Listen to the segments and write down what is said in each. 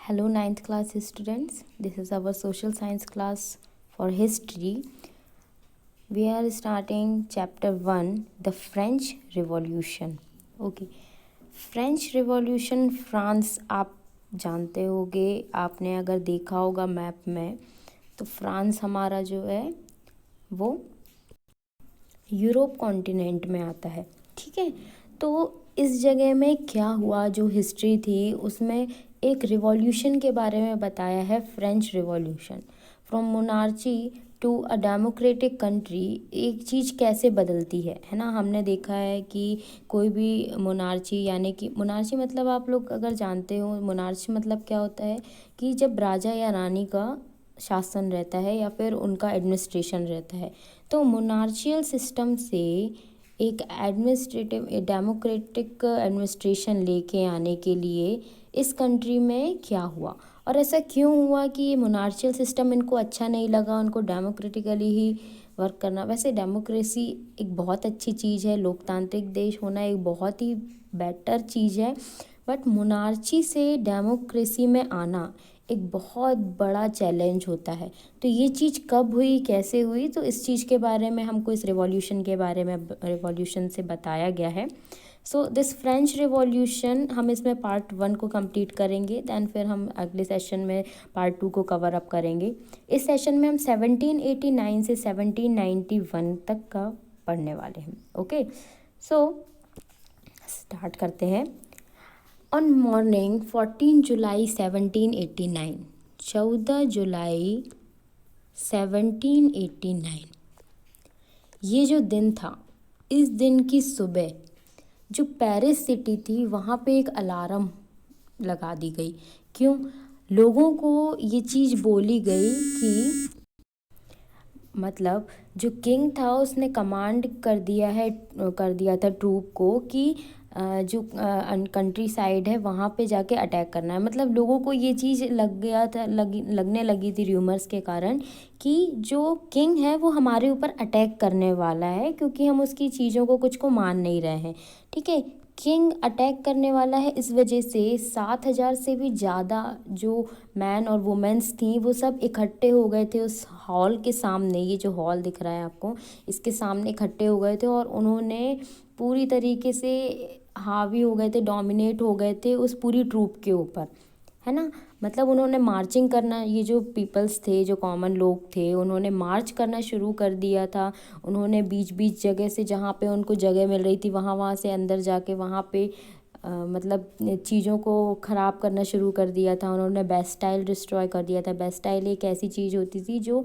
Hello, ninth class students. This is our social science class for history. We are starting chapter 1, the French Revolution. Okay. French revolution France आप जानते होगे, आपने अगर देखा होगा map में तो फ्रांस हमारा जो है वो यूरोप कॉन्टिनेंट में आता है। ठीक है, तो इस जगह में क्या हुआ, जो हिस्ट्री थी उसमें एक रिवॉल्यूशन के बारे में बताया है, French revolution. From monarchy to a democratic country एक चीज़ कैसे बदलती है ना। हमने देखा है कि कोई भी मोनार्ची, यानी कि मोनार्ची मतलब आप लोग अगर जानते हो मोनार्ची मतलब क्या होता है कि जब राजा या रानी का शासन रहता है या फिर उनका एडमिनिस्ट्रेशन रहता है, तो मोनार्चियल सिस्टम से एक एडमिनिस्ट्रेटिव डेमोक्रेटिक एडमिनिस्ट्रेशन लेके आने के लिए इस कंट्री में क्या हुआ और ऐसा क्यों हुआ कि ये मोनार्चियल सिस्टम इनको अच्छा नहीं लगा, उनको डेमोक्रेटिकली ही वर्क करना। वैसे डेमोक्रेसी एक बहुत अच्छी चीज़ है, लोकतांत्रिक देश होना एक बहुत ही बेटर चीज़ है, बट मोनार्ची से डेमोक्रेसी में आना एक बहुत बड़ा चैलेंज होता है। तो ये चीज़ कब हुई, कैसे हुई, तो इस चीज़ के बारे में हमको इस रिवॉल्यूशन के बारे में रिवॉल्यूशन से बताया गया है। सो दिस फ्रेंच रिवॉल्यूशन हम इसमें पार्ट 1 को कंप्लीट करेंगे, दैन फिर हम अगले सेशन में पार्ट 2 को कवर अप करेंगे। इस सेशन में हम 1789 से 1791 तक का पढ़ने वाले हैं। ओके, सो स्टार्ट करते हैं। ऑन मॉर्निंग 14 जुलाई 1789, 14 जुलाई 1789 ये जो दिन था, इस दिन की सुबह जो पेरिस सिटी थी वहाँ पे एक अलार्म लगा दी गई। क्यों? लोगों को ये चीज़ बोली गई कि मतलब जो किंग था उसने कमांड कर दिया था ट्रूप को कि जो कंट्री साइड है वहाँ पे जाके अटैक करना है। मतलब लोगों को ये चीज़ लगने लगी थी र्यूमर्स के कारण कि जो किंग है वो हमारे ऊपर अटैक करने वाला है, क्योंकि हम उसकी चीज़ों को कुछ को मान नहीं रहे हैं। ठीक है, किंग अटैक करने वाला है, इस वजह से 7,000 से भी ज़्यादा जो मैन और वुमेन्स थी वो सब इकट्ठे हो गए थे उस हॉल के सामने। ये जो हॉल दिख रहा है आपको, इसके सामने इकट्ठे हो गए थे और उन्होंने पूरी तरीके से हावी हो गए थे, डोमिनेट हो गए थे उस पूरी ट्रूप के ऊपर, है ना। मतलब उन्होंने मार्चिंग करना, ये जो पीपल्स थे, जो कॉमन लोग थे, उन्होंने मार्च करना शुरू कर दिया था। उन्होंने बीच बीच जगह से जहाँ पे उनको जगह मिल रही थी वहाँ से अंदर जाके वहाँ पे मतलब चीज़ों को ख़राब करना शुरू कर दिया था। उन्होंने बेस्टाइल डिस्ट्रॉय कर दिया था। बेस्टाइल एक ऐसी चीज़ होती थी जो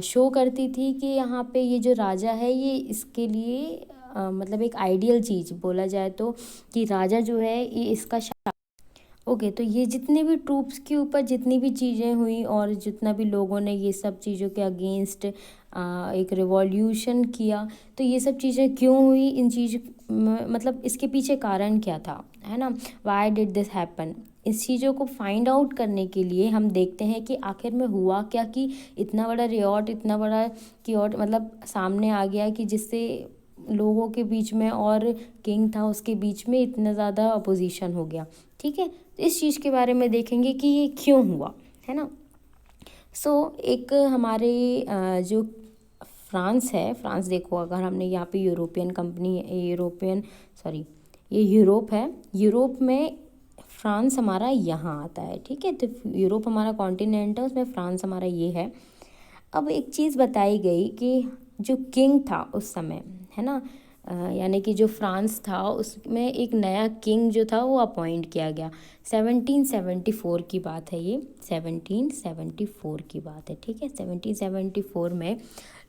शो करती थी कि यहाँ पे ये जो राजा है ये इसके लिए मतलब एक आइडियल चीज़ बोला जाए तो, कि राजा जो है ये इसका ओके। तो ये जितने भी ट्रूप्स के ऊपर जितनी भी चीज़ें हुई और जितना भी लोगों ने ये सब चीज़ों के अगेंस्ट एक रिवॉल्यूशन किया, तो ये सब चीज़ें क्यों हुई, इन चीज़ मतलब इसके पीछे कारण क्या था, है ना। वाई डिड दिस हैपन, इस चीज़ों को फाइंड आउट करने के लिए हम देखते हैं कि आखिर में हुआ क्या, कि इतना बड़ा रियॉट, इतना बड़ा कियोट मतलब सामने आ गया कि जिससे लोगों के बीच में और किंग था उसके बीच में इतना ज़्यादा अपोजिशन हो गया। ठीक है, तो इस चीज़ के बारे में देखेंगे कि ये क्यों हुआ, है ना। सो एक हमारे जो फ्रांस है, फ्रांस देखो, अगर हमने यहाँ पे ये यूरोप है, यूरोप में फ्रांस हमारा यहाँ आता है। ठीक है, तो यूरोप हमारा कॉन्टिनेंट है, उसमें फ्रांस हमारा ये है। अब एक चीज़ बताई गई कि जो किंग था उस समय, है ना, यानी कि जो फ्रांस था उसमें एक नया किंग जो था वो अपॉइंट किया गया। 1774 की बात है ये, 1774 की बात है। ठीक है, 1774 में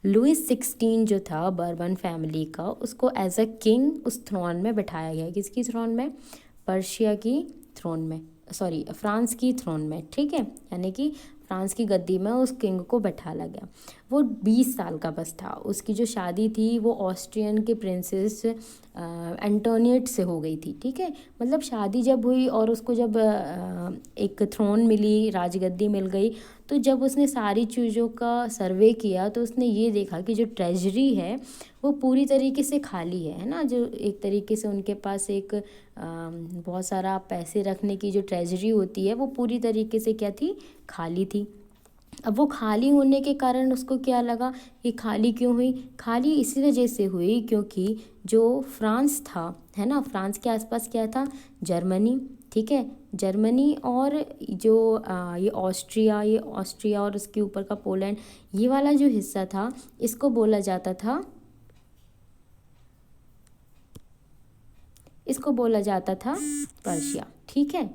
लुइस 16 जो था बर्बन फैमिली का, उसको एज अ किंग उस थ्रोन में बिठाया गया। किसकी थ्रोन में? पर्शिया की थ्रोन में, सॉरी फ्रांस की थ्रोन में। ठीक है, यानी कि फ्रांस की गद्दी में उस किंग को बैठाया गया। वो 20 साल का बस था। उसकी जो शादी थी वो ऑस्ट्रियन के प्रिंसेस एंटोनिएट से हो गई थी। ठीक है, मतलब शादी जब हुई और उसको जब एक थ्रोन मिली, राजगद्दी मिल गई। तो जब उसने सारी चीज़ों का सर्वे किया तो उसने ये देखा कि जो ट्रेजरी है वो पूरी तरीके से खाली है ना। जो एक तरीके से उनके पास एक बहुत सारा पैसे रखने की जो ट्रेजरी होती है वो पूरी तरीके से क्या थी, खाली थी। अब वो खाली होने के कारण उसको क्या लगा कि खाली क्यों हुई, खाली इसी वजह से हुई क्योंकि जो फ्रांस था, है ना, फ्रांस के आसपास क्या था, जर्मनी, ठीक है, जर्मनी और जो ये ऑस्ट्रिया और उसके ऊपर का पोलैंड, ये वाला जो हिस्सा था इसको बोला जाता था, इसको बोला जाता था पर्शिया, ठीक है,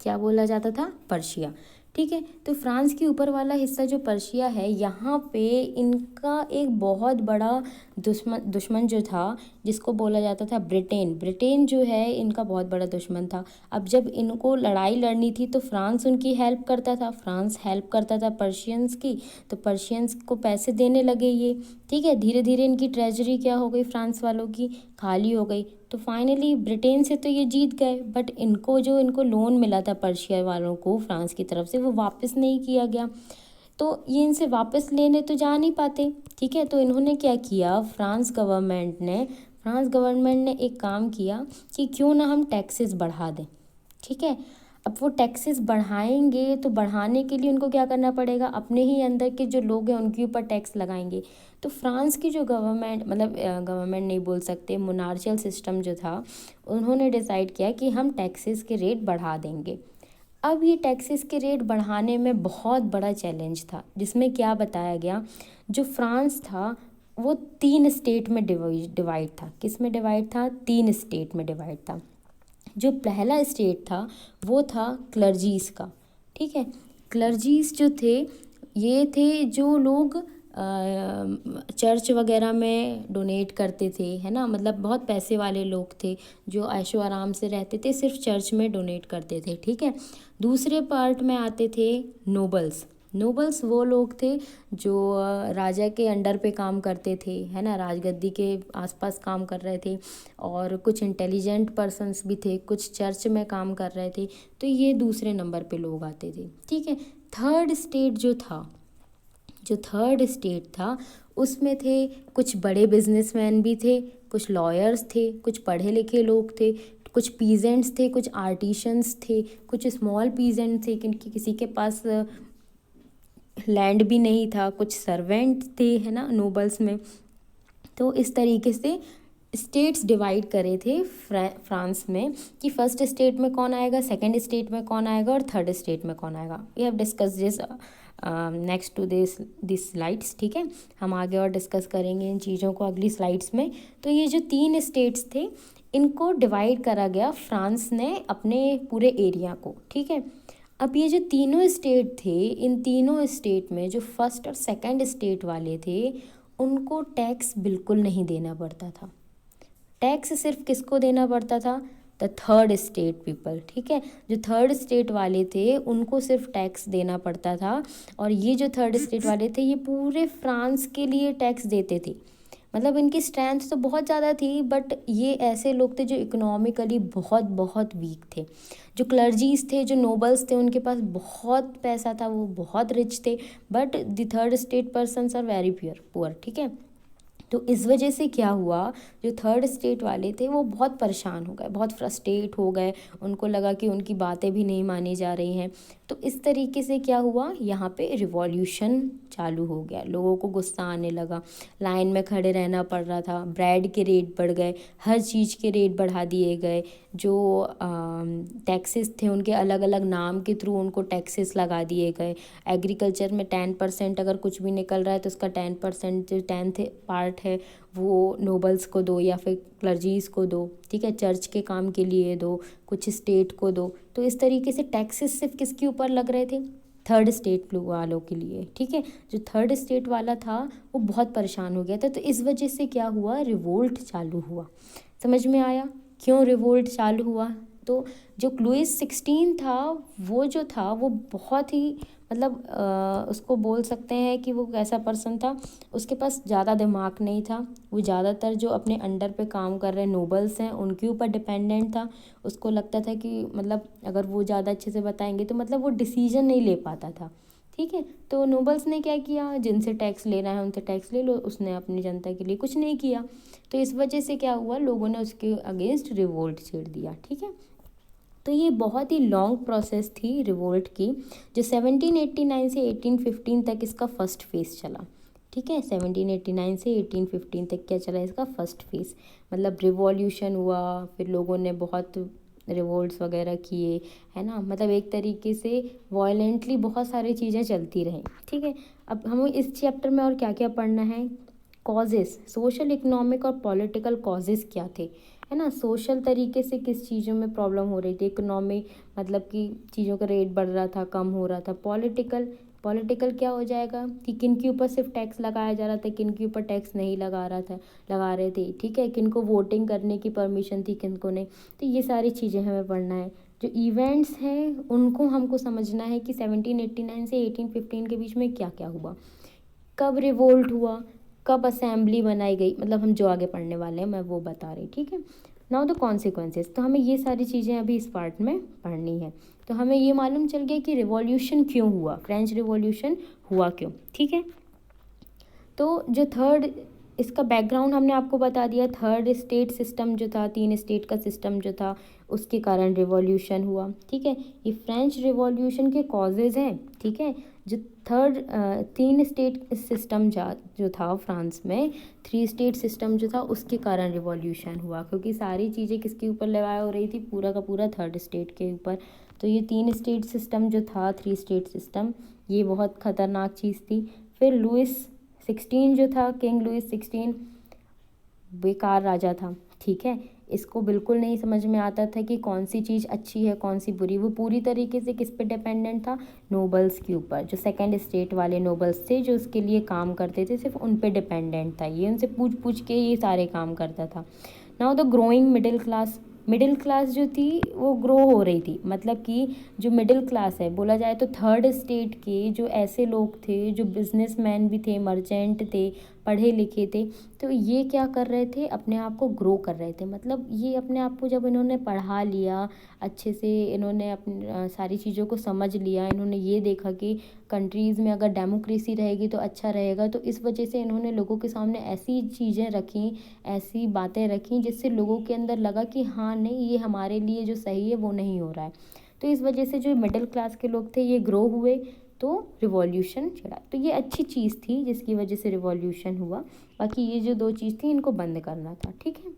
क्या बोला जाता था, पर्शिया, ठीक है। तो फ्रांस के ऊपर वाला हिस्सा जो पर्शिया है, यहाँ पे इनका एक बहुत बड़ा दुश्मन जो था जिसको बोला जाता था ब्रिटेन, ब्रिटेन जो है इनका बहुत बड़ा दुश्मन था। अब जब इनको लड़ाई लड़नी थी तो फ्रांस उनकी हेल्प करता था, फ्रांस हेल्प करता था पर्शियंस की, तो पर्शियंस को पैसे देने लगे ये, ठीक है। धीरे धीरे इनकी ट्रेजरी क्या हो गई, फ्रांस वालों की खाली हो गई। तो फाइनली ब्रिटेन से तो ये जीत गए, बट इनको लोन मिला था पर्शिया वालों को फ्रांस की तरफ से, वो वापस नहीं किया गया। तो ये इनसे वापस लेने तो जा नहीं पाते, ठीक है। तो इन्होंने क्या किया, फ्रांस गवर्नमेंट ने एक काम किया कि क्यों ना हम टैक्सेस बढ़ा दें, ठीक है। अब वो टैक्सेस बढ़ाएंगे तो बढ़ाने के लिए उनको क्या करना पड़ेगा, अपने ही अंदर के जो लोग हैं उनके ऊपर टैक्स लगाएंगे। तो फ्रांस की जो गवर्नमेंट, मतलब गवर्नमेंट नहीं बोल सकते, मोनार्शियल सिस्टम जो था, उन्होंने डिसाइड किया कि हम टैक्सेस के रेट बढ़ा देंगे। अब ये टैक्सेस के रेट बढ़ाने में बहुत बड़ा चैलेंज था, जिसमें क्या बताया गया, जो फ्रांस था वो 3 स्टेट में डिवाइड था। किस में डिवाइड था, 3 स्टेट में डिवाइड था। जो पहला स्टेट था वो था क्लर्जीज का, ठीक है। क्लर्जीज जो थे, ये थे जो लोग चर्च वगैरह में डोनेट करते थे, है ना, मतलब बहुत पैसे वाले लोग थे जो ऐशो आराम से रहते थे, सिर्फ चर्च में डोनेट करते थे, ठीक है। दूसरे पार्ट में आते थे नोबल्स। नोबल्स वो लोग थे जो राजा के अंडर पे काम करते थे, है ना, राजगद्दी के आसपास काम कर रहे थे, और कुछ इंटेलिजेंट पर्सन्स भी थे, कुछ चर्च में काम कर रहे थे। तो ये दूसरे नंबर पे लोग आते थे, ठीक है। थर्ड स्टेट था उसमें थे कुछ बड़े बिजनेसमैन भी थे, कुछ लॉयर्स थे, कुछ पढ़े लिखे लोग थे, कुछ पीजेंट्स थे, कुछ आर्टिशंस थे, कुछ स्मॉल पीजेंट थे क्योंकि किसी के पास लैंड भी नहीं था, कुछ सर्वेंट थे, है ना, नोबल्स में। तो इस तरीके से स्टेट्स डिवाइड करे थे फ्रांस में कि फर्स्ट स्टेट में कौन आएगा, सेकंड स्टेट में कौन आएगा और थर्ड स्टेट में कौन आएगा। We have discuss this next to this slides, ठीक है। हम आगे और डिस्कस करेंगे इन चीज़ों को अगली स्लाइड्स में। तो ये जो 3 स्टेट्स थे इनको डिवाइड करा गया फ्रांस ने अपने पूरे एरिया को, ठीक है। अब ये जो तीनों स्टेट थे, इन तीनों स्टेट में जो फर्स्ट और सेकंड स्टेट वाले थे उनको टैक्स बिल्कुल नहीं देना पड़ता था। टैक्स सिर्फ किसको देना पड़ता था, द थर्ड स्टेट पीपल, ठीक है। जो थर्ड स्टेट वाले थे उनको सिर्फ टैक्स देना पड़ता था, और ये जो थर्ड स्टेट वाले थे ये पूरे फ्रांस के लिए टैक्स देते थे। मतलब इनकी स्ट्रेंथ तो बहुत ज़्यादा थी, बट ये ऐसे लोग थे जो इकोनॉमिकली बहुत बहुत वीक थे। जो क्लर्जीज थे, जो नोबल्स थे, उनके पास बहुत पैसा था, वो बहुत रिच थे, but the third state persons are very poor, ठीक है। तो इस वजह से क्या हुआ, जो थर्ड स्टेट वाले थे वो बहुत परेशान हो गए, बहुत फ्रस्ट्रेट हो गए, उनको लगा कि उनकी बातें भी नहीं मानी जा रही हैं। तो इस तरीके से क्या हुआ, यहाँ पे रिवॉल्यूशन चालू हो गया, लोगों को गुस्सा आने लगा, लाइन में खड़े रहना पड़ रहा था, ब्रेड के रेट बढ़ गए, हर चीज़ के रेट बढ़ा दिए गए, जो टैक्सेस थे उनके अलग अलग नाम के थ्रू उनको टैक्सेस लगा दिए गए। एग्रीकल्चर में 10% अगर कुछ भी निकल रहा है तो उसका 10% जो 10th पार्ट है वो नोबल्स को दो या फिर क्लर्जीज को दो, ठीक है, चर्च के काम के लिए दो, कुछ स्टेट को दो। तो इस तरीके से टैक्सेस सिर्फ किसके ऊपर लग रहे थे, थर्ड स्टेट वालों के लिए, ठीक है। जो थर्ड स्टेट वाला था वो बहुत परेशान हो गया था, तो इस वजह से क्या हुआ, रिवोल्ट चालू हुआ। समझ में आया क्यों रिवोल्ट चालू हुआ, तो जो लुइस 16 था वो बहुत ही मतलब उसको बोल सकते हैं कि वो कैसा पर्सन था। उसके पास ज़्यादा दिमाग नहीं था। वो ज़्यादातर जो अपने अंडर पे काम कर रहे नोबल्स हैं उनके ऊपर डिपेंडेंट था। उसको लगता था कि मतलब अगर वो ज़्यादा अच्छे से बताएंगे तो मतलब वो डिसीजन नहीं ले पाता था। ठीक है, तो नोबल्स ने क्या किया, जिनसे टैक्स लेना है उनसे टैक्स ले लो। उसने अपनी जनता के लिए कुछ नहीं किया। तो इस वजह से क्या हुआ, लोगों ने उसके अगेंस्ट रिवोल्ट छेड़ दिया। ठीक है, तो ये बहुत ही लॉन्ग प्रोसेस थी रिवोल्ट की, जो 1789 से 1815 तक इसका फर्स्ट फेज़ चला। ठीक है, 1789 से 1815 तक क्या चला इसका फर्स्ट फेज़, मतलब रिवॉल्यूशन हुआ, फिर लोगों ने बहुत रिवोल्ट्स वगैरह किए, है ना। मतलब एक तरीके से वॉयलेंटली बहुत सारी चीज़ें चलती रहीं। ठीक है, अब हमें इस चैप्टर में और क्या क्या पढ़ना है, कॉजेस, सोशल इकोनॉमिक और पॉलिटिकल कॉजेस क्या थे, है ना। सोशल तरीके से किस चीज़ों में प्रॉब्लम हो रही थी, इकोनॉमी मतलब कि चीज़ों का रेट बढ़ रहा था, कम हो रहा था। पॉलिटिकल, पॉलिटिकल क्या हो जाएगा कि किन के ऊपर सिर्फ टैक्स लगाया जा रहा था, किन के ऊपर टैक्स नहीं लगा रहे थे। ठीक है, किन को वोटिंग करने की परमिशन थी, किन को नहीं। तो ये सारी चीज़ें हमें पढ़ना है। जो इवेंट्स हैं उनको हमको समझना है कि 1789 से 1815 के बीच में क्या क्या हुआ, कब रिवोल्ट हुआ, कब असेंबली बनाई गई, मतलब हम जो आगे पढ़ने वाले हैं मैं वो बता रही। ठीक है, नाउ द कॉन्सिक्वेंसेस, तो हमें ये सारी चीज़ें अभी इस पार्ट में पढ़नी है। तो हमें ये मालूम चल गया कि रिवॉल्यूशन क्यों हुआ, फ्रेंच रिवॉल्यूशन हुआ क्यों। ठीक है, तो जो थर्ड, इसका बैकग्राउंड हमने आपको बता दिया। थर्ड स्टेट सिस्टम जो था, 3 स्टेट का सिस्टम जो था, उसके कारण रिवॉल्यूशन हुआ। ठीक है, ये फ्रेंच रिवॉल्यूशन के कॉजेज़ हैं। ठीक है, जो थर्ड 3 स्टेट सिस्टम जो था फ्रांस में, 3 स्टेट सिस्टम जो था उसके कारण रिवॉल्यूशन हुआ, क्योंकि सारी चीज़ें किसके ऊपर लगाया हो रही थी, पूरा का पूरा थर्ड स्टेट के ऊपर। तो ये 3 स्टेट सिस्टम जो था, 3 स्टेट सिस्टम, ये बहुत ख़तरनाक चीज़ थी। फिर लुइस 16 जो था, किंग लुइस 16 बेकार राजा था। ठीक है, इसको बिल्कुल नहीं समझ में आता था कि कौन सी चीज़ अच्छी है कौन सी बुरी। वो पूरी तरीके से किस पे डिपेंडेंट था, नोबल्स के ऊपर। जो सेकंड स्टेट वाले नोबल्स थे जो उसके लिए काम करते थे, सिर्फ उन पे डिपेंडेंट था ये, उनसे पूछ पूछ के ये सारे काम करता था। Now the growing middle class, middle class जो थी वो ग्रो हो रही थी। मतलब कि जो मिडिल क्लास है, बोला जाए तो थर्ड स्टेट के जो ऐसे लोग थे जो बिजनेसमैन भी थे, मर्चेंट थे, पढ़े लिखे थे, तो ये क्या कर रहे थे, अपने आप को ग्रो कर रहे थे। मतलब ये अपने आप को जब इन्होंने पढ़ा लिया अच्छे से, इन्होंने अपनी सारी चीज़ों को समझ लिया, इन्होंने ये देखा कि कंट्रीज़ में अगर डेमोक्रेसी रहेगी तो अच्छा रहेगा, तो इस वजह से इन्होंने लोगों के सामने ऐसी चीज़ें रखी, ऐसी बातें रखी जिससे लोगों के अंदर लगा कि हाँ नहीं, ये हमारे लिए जो सही है वो नहीं हो रहा है। तो इस वजह से जो मिडिल क्लास के लोग थे ये ग्रो हुए, तो रिवॉल्यूशन छिड़ा। तो ये अच्छी चीज़ थी जिसकी वजह से रिवॉल्यूशन हुआ। बाकी ये जो 2 चीज़ थी इनको बंद करना था। ठीक है,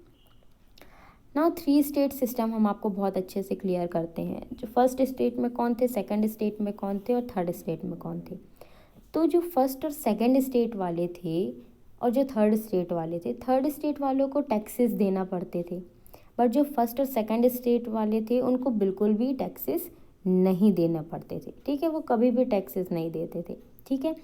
नाउ 3 स्टेट सिस्टम हम आपको बहुत अच्छे से क्लियर करते हैं। जो फर्स्ट स्टेट में कौन थे, सेकंड स्टेट में कौन थे और थर्ड स्टेट में कौन थे। तो जो फर्स्ट और सेकंड स्टेट वाले थे और जो थर्ड स्टेट वाले थे, थर्ड स्टेट वालों को टैक्सेस देना पड़ते थे, बट जो फर्स्ट और सेकंड स्टेट वाले थे उनको बिल्कुल भी टैक्सेस नहीं देना पड़ते थे। ठीक है, वो कभी भी टैक्सेस नहीं देते थे। ठीक है,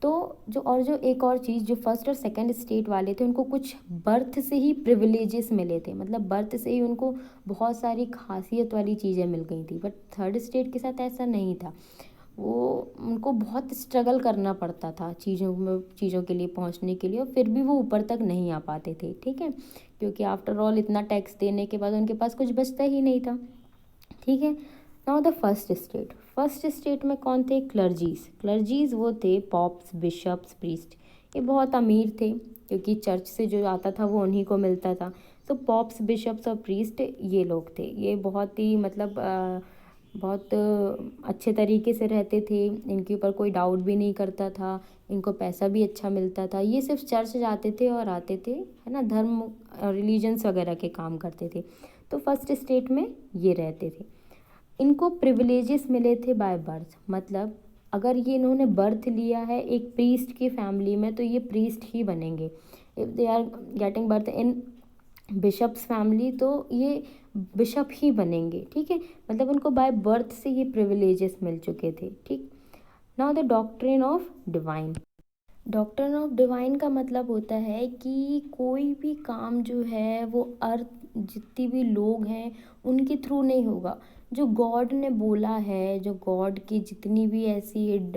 तो जो एक और चीज़, जो फर्स्ट और सेकंड स्टेट वाले थे उनको कुछ बर्थ से ही प्रिविलेजेस मिले थे, मतलब बर्थ से ही उनको बहुत सारी खासियत वाली चीज़ें मिल गई थी। बट थर्ड स्टेट के साथ ऐसा नहीं था, वो उनको बहुत स्ट्रगल करना पड़ता था चीज़ों के लिए पहुंचने के लिए, और फिर भी वो ऊपर तक नहीं आ पाते थे। ठीक है, क्योंकि आफ्टर ऑल इतना टैक्स देने के बाद उनके पास कुछ बचता ही नहीं था। ठीक है, now the first state, first state में कौन थे, क्लर्जीज। क्लर्जीज वो थे पॉप्स, बिशप्स, प्रीस्ट। ये बहुत अमीर थे क्योंकि चर्च से जो आता था वो उन्हीं को मिलता था। तो पॉप्स, बिशप्स और प्रीस्ट ये लोग थे। ये बहुत ही मतलब बहुत अच्छे तरीके से रहते थे, इनके ऊपर कोई डाउट भी नहीं करता था, इनको पैसा भी अच्छा मिलता था। ये सिर्फ चर्च जाते थे और आते थे, है ना, धर्म रिलीजन्स वगैरह के काम करते थे। तो फर्स्ट स्टेट में ये रहते थे। इनको प्रिविलेजेस मिले थे बाय बर्थ, मतलब अगर ये इन्होंने बर्थ लिया है एक प्रीस्ट की फैमिली में तो ये प्रीस्ट ही बनेंगे। If they are getting birth in bishops family तो ये बिशप ही बनेंगे। ठीक है, मतलब उनको बाय बर्थ से ये प्रिविलेजेस मिल चुके थे। ठीक, now the doctrine of divine. Doctrine of divine का मतलब होता है कि कोई भी काम जो है वो अर्थ जितनी भी लोग हैं उनके थ्रू नहीं होगा, जो गॉड ने बोला है, जो गॉड की जितनी भी ऐसी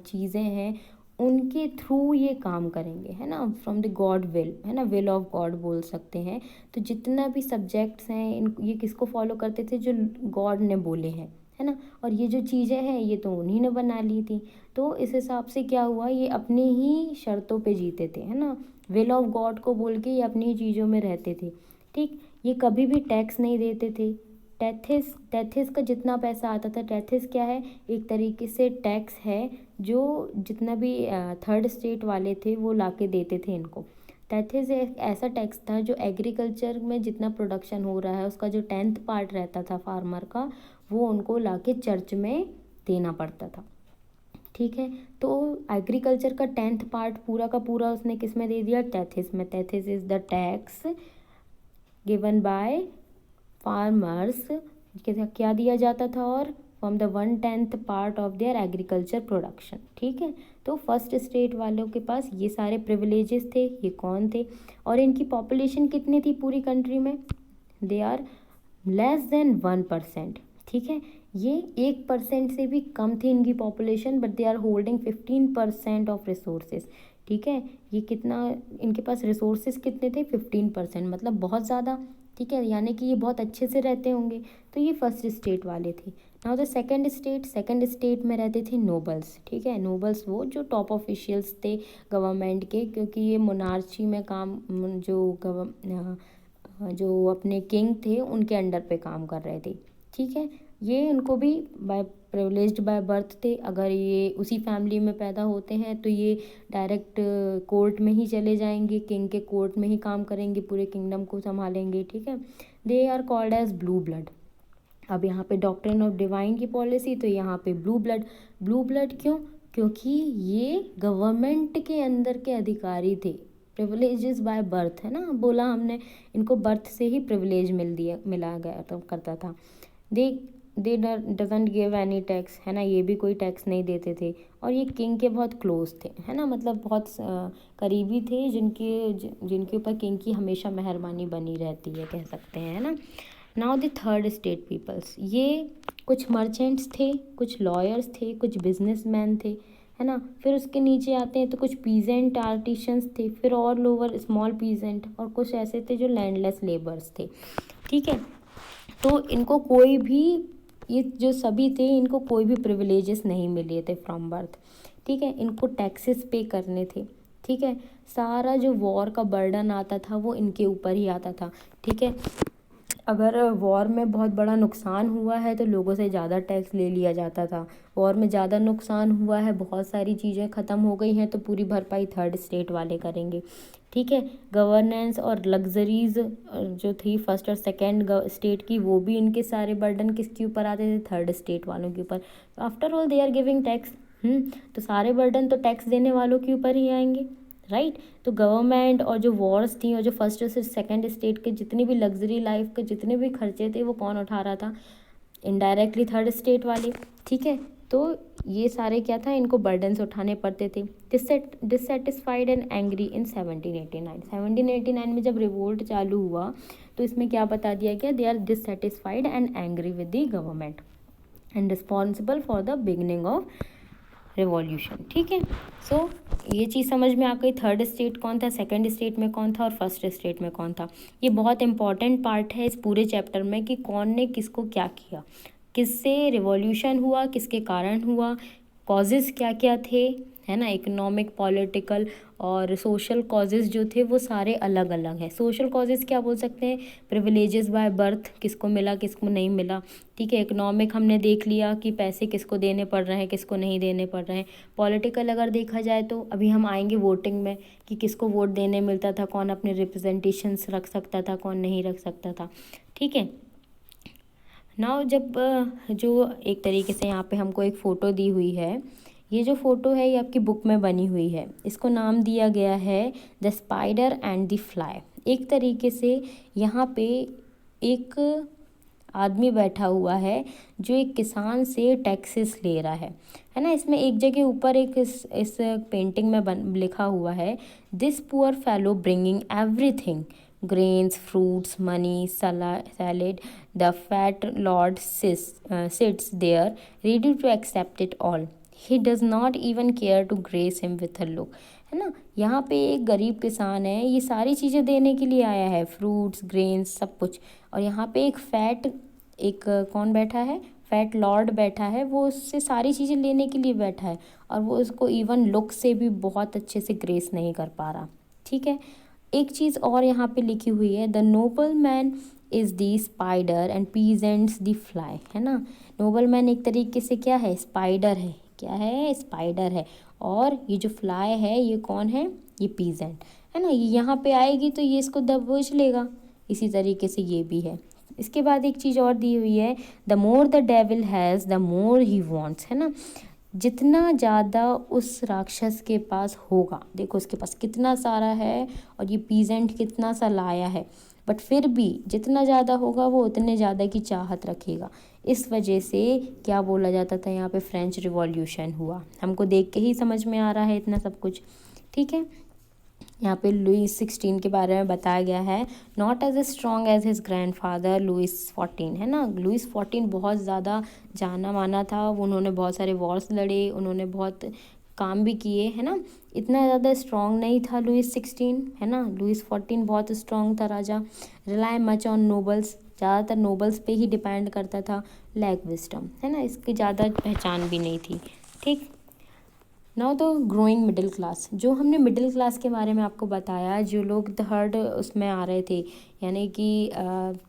चीज़ें हैं उनके थ्रू ये काम करेंगे, है ना, फ्रॉम द गॉड विल, है ना, विल ऑफ गॉड बोल सकते हैं। तो जितना भी सब्जेक्ट्स हैं इन ये किसको फॉलो करते थे, जो गॉड ने बोले हैं, है ना। और ये जो चीज़ें हैं ये तो उन्हीं ने बना ली थी। तो इस हिसाब से क्या हुआ, ये अपनी ही शर्तों पे जीते थे, है ना, विल ऑफ गॉड को बोल के ये अपनी ही चीज़ों में रहते थे। ठीक, ये कभी भी टैक्स नहीं देते थे। टैथिस का जितना पैसा आता था, टैथिस क्या है, एक तरीके से टैक्स है जो जितना भी थर्ड स्टेट वाले थे वो लाके देते थे इनको। टैथिस एक ऐसा टैक्स था जो एग्रीकल्चर में जितना प्रोडक्शन हो रहा है उसका जो 10th पार्ट रहता था फार्मर का, वो उनको लाके चर्च में देना पड़ता था। ठीक है, तो एग्रीकल्चर का 10th पार्ट पूरा का पूरा उसने किस में दे दिया, टैथिस में। Tethys is the tax given by farmers, क्या दिया जाता था, और from the 1/10 part of their agriculture production. ठीक है, तो फर्स्ट स्टेट वालों के पास ये सारे प्रिविलेजेस थे। ये कौन थे, और इनकी पॉपुलेशन कितनी थी पूरी कंट्री में, दे आर लेस देन 1%। ठीक है, ये 1% से भी कम थी इनकी population, but they are holding 15% of resources. ठीक है, ये कितना इनके पास रिसोर्सेज कितने थे, 15%, मतलब बहुत ज़्यादा। ठीक है, यानी कि ये बहुत अच्छे से रहते होंगे। तो ये फर्स्ट स्टेट वाले थे। नाउ द सेकंड स्टेट में रहते थे नोबल्स। ठीक है, नोबल्स वो जो टॉप ऑफिशियल्स थे गवर्नमेंट के, क्योंकि ये मोनार्ची में काम जो अपने किंग थे उनके अंडर पे काम कर रहे थे। ठीक है, ये इनको भी प्रिविलेज्ड बाय बर्थ थे। अगर ये उसी फैमिली में पैदा होते हैं तो ये डायरेक्ट कोर्ट में ही चले जाएंगे, किंग के कोर्ट में ही काम करेंगे, पूरे किंगडम को संभालेंगे। ठीक है, they are called as blue blood. अब यहाँ पे डॉक्ट्रिन ऑफ डिवाइन की पॉलिसी, तो यहाँ पे ब्लू ब्लड क्यों, क्योंकि ये गवर्नमेंट के अंदर के अधिकारी थे। प्रिविलेजेस बाय बर्थ, है ना, बोला हमने, इनको बर्थ से ही प्रिविलेज मिला गया तो करता था। They they doesn't give any tax, है ना, ये भी कोई टैक्स नहीं देते थे। और ये किंग के बहुत क्लोज थे, है ना, मतलब बहुत करीबी थे, जिनके ऊपर किंग की हमेशा मेहरबानी बनी रहती है, कह सकते हैं, है ना। Now the third state peoples, ये कुछ मर्चेंट्स थे, कुछ लॉयर्स थे, कुछ बिजनेसमैन थे, है ना। फिर उसके नीचे आते हैं तो कुछ पीजेंट आर्टिशंस थे, फिर और लोअर स्मॉल पीजेंट, और कुछ ऐसे थे जो लैंडलेस लेबर्स थे। ठीक है, तो इनको कोई भी, ये जो सभी थे इनको कोई भी प्रिविलेजेस नहीं मिले थे फ्रॉम बर्थ। ठीक है, इनको टैक्सेस पे करने थे। ठीक है, सारा जो वॉर का बर्डन आता था वो इनके ऊपर ही आता था। ठीक है, अगर वॉर में बहुत बड़ा नुकसान हुआ है तो लोगों से ज़्यादा टैक्स ले लिया जाता था। वॉर में ज़्यादा नुकसान हुआ है, बहुत सारी चीज़ें ख़त्म हो गई हैं, तो पूरी भरपाई थर्ड स्टेट वाले करेंगे। ठीक है, गवर्नेंस और लग्जरीज जो थी फर्स्ट और सेकंड स्टेट की, वो भी इनके सारे बर्डन किसके ऊपर आते थे, थर्ड स्टेट वालों के ऊपर। After all they are giving tax, तो सारे बर्डन तो टैक्स देने वालों के ऊपर ही आएंगे, राइट। तो गवर्नमेंट और जो वॉर्स थी और जो फर्स्ट और सेकंड स्टेट के जितनी भी लग्जरी लाइफ के जितने भी खर्चे थे वो कौन उठा रहा था, इनडायरेक्टली थर्ड स्टेट वाले। ठीक है, तो ये सारे क्या था, इनको बर्डन्स उठाने पड़ते थे। डिससेटिस्फाइड एंड एंग्री इन 1789 में जब रिवोल्ट चालू हुआ तो इसमें क्या बता दिया गया, they are dissatisfied and angry with the government and responsible for the beginning of revolution. ठीक है, सो ये चीज़ समझ में आ गई, थर्ड स्टेट कौन था, सेकंड स्टेट में कौन था और फर्स्ट स्टेट में कौन था। ये बहुत इंपॉर्टेंट पार्ट है इस पूरे चैप्टर में कि कौन ने किसको क्या किया, किससे रिवॉल्यूशन हुआ, किसके कारण हुआ, कॉजेज़ क्या क्या थे, है ना। इकोनॉमिक, पॉलिटिकल और सोशल कॉजेज़ जो थे वो सारे अलग अलग हैं। सोशल कॉजेज़ क्या बोल सकते हैं, प्रिविलेजेस बाय बर्थ, किसको मिला किसको नहीं मिला। ठीक है, इकोनॉमिक हमने देख लिया कि पैसे किसको देने पड़ रहे हैं किसको नहीं देने पड़ रहे हैं। पॉलिटिकल अगर देखा जाए तो अभी हम आएंगे वोटिंग में कि किसको वोट देने मिलता था, कौन अपने रिप्रेजेंटेशंस रख सकता था, कौन नहीं रख सकता था। ठीक है, नाउ जब जो एक तरीके से यहाँ पे हमको एक फ़ोटो दी हुई है, ये जो फ़ोटो है ये आपकी बुक में बनी हुई है, इसको नाम दिया गया है the spider and the fly. एक तरीके से यहाँ पे एक आदमी बैठा हुआ है जो एक किसान से टैक्सेस ले रहा है ना। इसमें एक जगह ऊपर एक इस पेंटिंग में लिखा हुआ है, this poor fellow bringing everything grains, fruits, money, salad. The fat lord sits there, ready to accept it all. He does not even care to grace him with a look. है ना, यहाँ पे एक गरीब किसान है, ये सारी चीज़ें देने के लिए आया है, फ्रूट्स, ग्रेन्स, सब कुछ। और यहाँ पे एक कौन बैठा है, फैट लॉर्ड बैठा है, वो उससे सारी चीज़ें लेने के लिए बैठा है, और वो उसको इवन लुक से भी बहुत अच्छे से ग्रेस नहीं कर पा रहा। ठीक है, एक चीज़ और यहाँ पे लिखी हुई है, the noble man is the spider and peasants the fly. है ना, नोबल मैन एक तरीके से क्या है, स्पाइडर है। क्या है, स्पाइडर है। और ये जो फ्लाई है, ये कौन है, ये पीजेंट है ना, ये यहाँ पे आएगी तो ये इसको दबोच लेगा। इसी तरीके से ये भी है। इसके बाद एक चीज़ और दी हुई है, the more the devil has the more he wants. है ना, जितना ज़्यादा उस राक्षस के पास होगा, देखो उसके पास कितना सारा है और ये पीजेंट कितना सा लाया है, बट फिर भी जितना ज़्यादा होगा वो उतने ज़्यादा की चाहत रखेगा। इस वजह से क्या बोला जाता था, यहाँ पे फ्रेंच रिवॉल्यूशन हुआ। हमको देख के ही समझ में आ रहा है इतना सब कुछ। ठीक है, यहाँ पे लुईस 16 के बारे में बताया गया है, not as strong as his grandfather Louis 14। है ना, लुईस 14 बहुत ज़्यादा जाना माना था, उन्होंने बहुत सारे वॉर्स लड़े, उन्होंने बहुत काम भी किए। है ना, इतना ज़्यादा स्ट्रॉन्ग नहीं था लुईस 16। है ना, लुईस 14 बहुत स्ट्रॉन्ग था राजा। रिलाई मच ऑन नोबल्स, ज़्यादातर नोबल्स पे ही डिपेंड करता था। लैक विस्डम, है ना, इसकी ज़्यादा पहचान भी नहीं थी। ठीक, नाउ तो ग्रोइंग मिडिल क्लास, जो हमने मिडिल क्लास के बारे में आपको बताया, जो लोग थर्ड उसमें आ रहे थे, यानी कि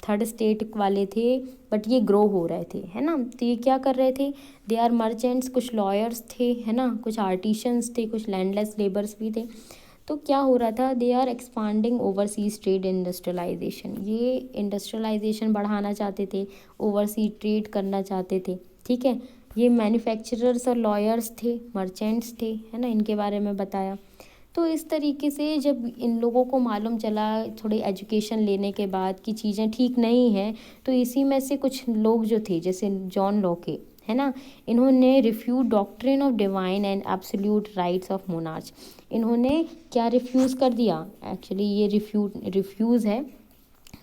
थर्ड स्टेट वाले थे, बट ये ग्रो हो रहे थे। है ना, तो ये क्या कर रहे थे, दे आर मर्चेंट्स, कुछ लॉयर्स थे, है ना, कुछ आर्टिशंस थे, कुछ लैंडलेस लेबर्स भी थे। तो क्या हो रहा था, they are expanding overseas trade industrialization, ये इंडस्ट्रियलाइजेशन बढ़ाना चाहते थे, ओवरसीज ट्रेड करना चाहते थे। ठीक है, ये मैन्युफैक्चरर्स और लॉयर्स थे, मर्चेंट्स थे, है ना, इनके बारे में बताया। तो इस तरीके से जब इन लोगों को मालूम चला थोड़ी एजुकेशन लेने के बाद कि चीज़ें ठीक नहीं हैं, तो इसी में से कुछ लोग जो थे, जैसे जॉन लॉके, है ना, इन्होंने refuse doctrine of divine and absolute rights of monarch. इन्होंने क्या रिफ्यूज़ कर दिया, एक्चुअली ये रिफ्यूज़ है